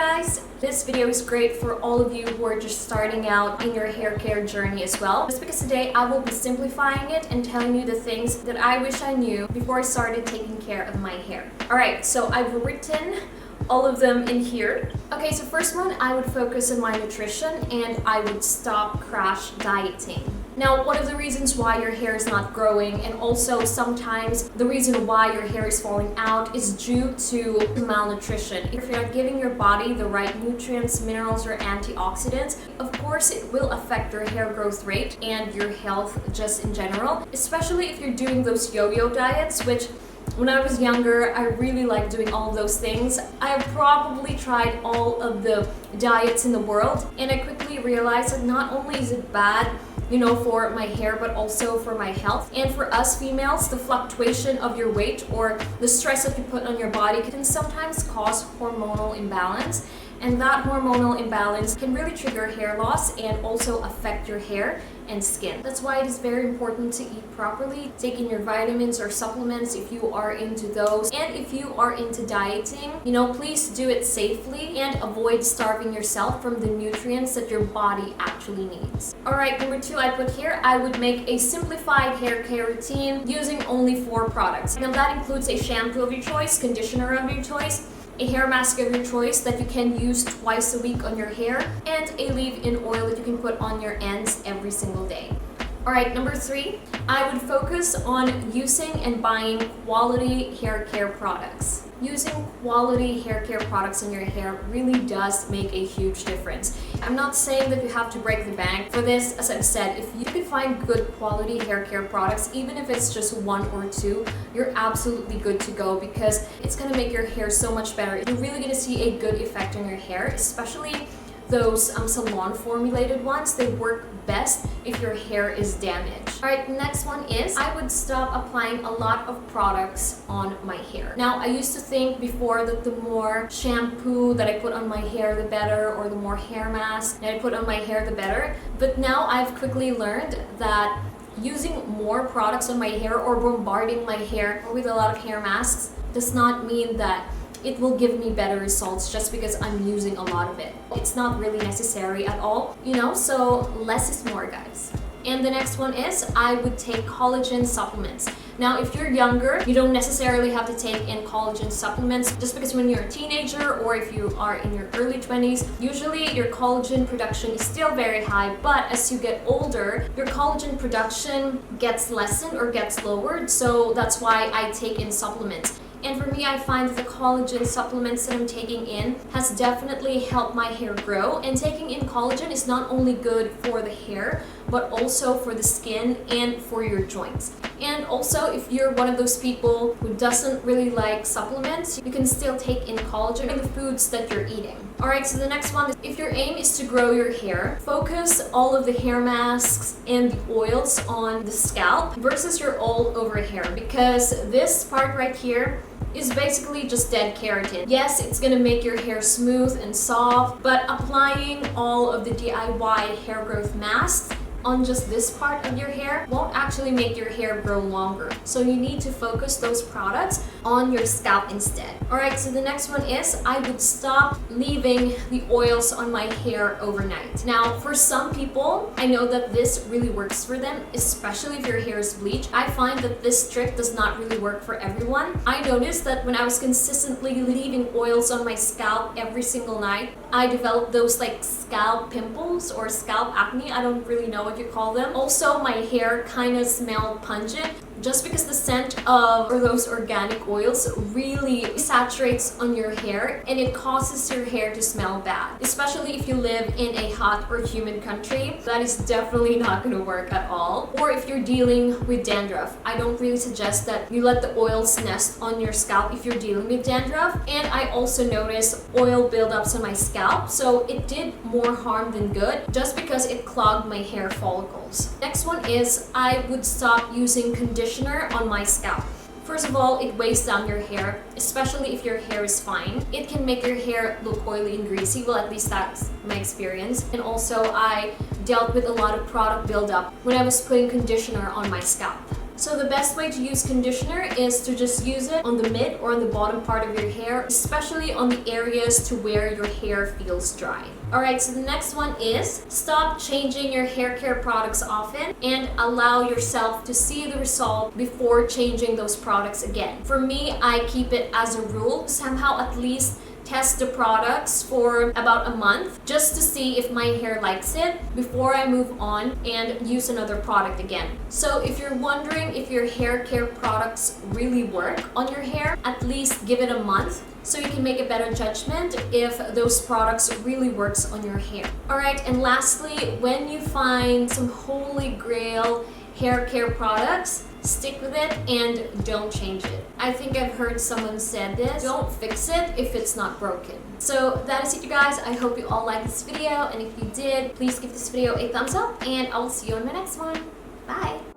guys! This video is great for all of you who are just starting out in your hair care journey as well. Just because today I will be simplifying it and telling you the things that I wish I knew before I started taking care of my hair. Alright, so I've written all of them in here. Okay, so first one, I would focus on my nutrition and I would stop crash dieting. Now, one of the reasons why your hair is not growing, and also sometimes the reason why your hair is falling out, is due to malnutrition. If you're not giving your body the right nutrients, minerals, or antioxidants, of course it will affect your hair growth rate and your health just in general, especially if you're doing those yo-yo diets, which when I was younger, I really liked doing all of those things. I probably tried all of the diets in the world, and I quickly realized that not only is it bad, for my hair, but also for my health. And for us females, the fluctuation of your weight or the stress that you put on your body can sometimes cause hormonal imbalance. And that hormonal imbalance can really trigger hair loss and also affect your hair and skin. That's why it is very important to eat properly, take in your vitamins or supplements if you are into those. And if you are into dieting, please do it safely and avoid starving yourself from the nutrients that your body actually needs. Alright, number 2 I put here, I would make a simplified hair care routine using only 4 products. Now that includes a shampoo of your choice, conditioner of your choice, a hair mask of your choice that you can use twice a week on your hair, and a leave-in oil that you can put on your ends every single day. Alright, number 3, I would focus on using and buying quality hair care products. Using quality hair care products in your hair really does make a huge difference. I'm not saying that you have to break the bank for this. As I've said, if you can find good quality hair care products, even if it's just 1 or 2, you're absolutely good to go, because it's going to make your hair so much better. You're really going to see a good effect on your hair, especially those salon formulated ones. They work best if your hair is damaged. Alright, the next one is I would stop applying a lot of products on my hair. Now, I used to think before that the more shampoo that I put on my hair, the better, or the more hair mask that I put on my hair, the better. But now I've quickly learned that using more products on my hair or bombarding my hair with a lot of hair masks does not mean that it will give me better results just because I'm using a lot of it. It's not really necessary at all, so less is more, guys. And the next one is I would take collagen supplements. Now, if you're younger, you don't necessarily have to take in collagen supplements, just because when you're a teenager or if you are in your early 20s, usually your collagen production is still very high, but as you get older, your collagen production gets lessened or gets lowered, so that's why I take in supplements. And for me, I find that the collagen supplements that I'm taking in has definitely helped my hair grow. And taking in collagen is not only good for the hair, but also for the skin and for your joints. And also, if you're one of those people who doesn't really like supplements, you can still take in collagen in the foods that you're eating. Alright, so the next one is, if your aim is to grow your hair, focus all of the hair masks and the oils on the scalp versus your all over hair, because this part right here is basically just dead keratin. Yes, it's gonna make your hair smooth and soft, but applying all of the DIY hair growth masks on just this part of your hair won't actually make your hair grow longer. So you need to focus those products on your scalp instead. Alright, so the next one is I would stop leaving the oils on my hair overnight. Now, for some people, I know that this really works for them, especially if your hair is bleached. I find that this trick does not really work for everyone. I noticed that when I was consistently leaving oils on my scalp every single night, I developed those scalp pimples or scalp acne. I don't really know what you call them. Also, my hair kind of smelled pungent, just because the scent of those organic oils really saturates on your hair, and it causes your hair to smell bad. Especially if you live in a hot or humid country, that is definitely not going to work at all. Or if you're dealing with dandruff, I don't really suggest that you let the oils nest on your scalp if you're dealing with dandruff. And I also noticed oil buildups on my scalp, so it did more harm than good just because it clogged my hair follicles. Next one is I would stop using conditioner on my scalp. First of all, it weighs down your hair, especially if your hair is fine. It can make your hair look oily and greasy. Well, at least that's my experience. And also, I dealt with a lot of product buildup when I was putting conditioner on my scalp. So the best way to use conditioner is to just use it on the mid or on the bottom part of your hair, especially on the areas to where your hair feels dry. Alright, so the next one is stop changing your hair care products often and allow yourself to see the result before changing those products again. For me, I keep it as a rule, somehow at least test the products for about a month just to see if my hair likes it before I move on and use another product again. So if you're wondering if your hair care products really work on your hair, at least give it a month so you can make a better judgment if those products really works on your hair. Alright, and lastly, when you find some holy grail hair care products, stick with it and don't change it. I think I've heard someone said this, don't fix it if it's not broken. So that is it, you guys. I hope you all liked this video, and if you did, please give this video a thumbs up and I will see you in my next one. Bye!